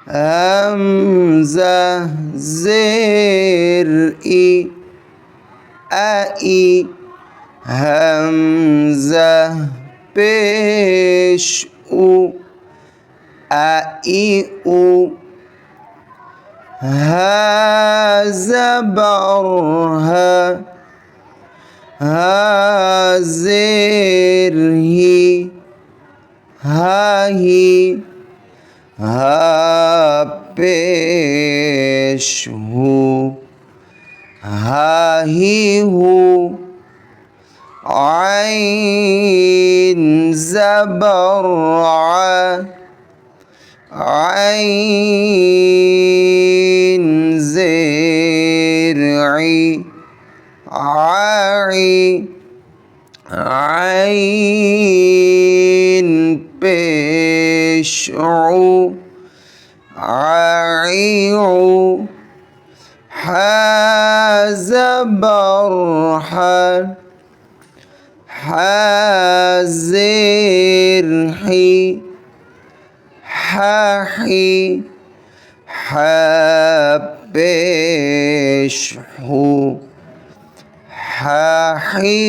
همزة زر إي أي همزة پیش او أي او ها زبر ها زر هی ها هی ها پیش هو ها هی هو عين زبر عين زرعي عي عين بشعو عيعو حزبر حزرحي ححي حبشحو ححي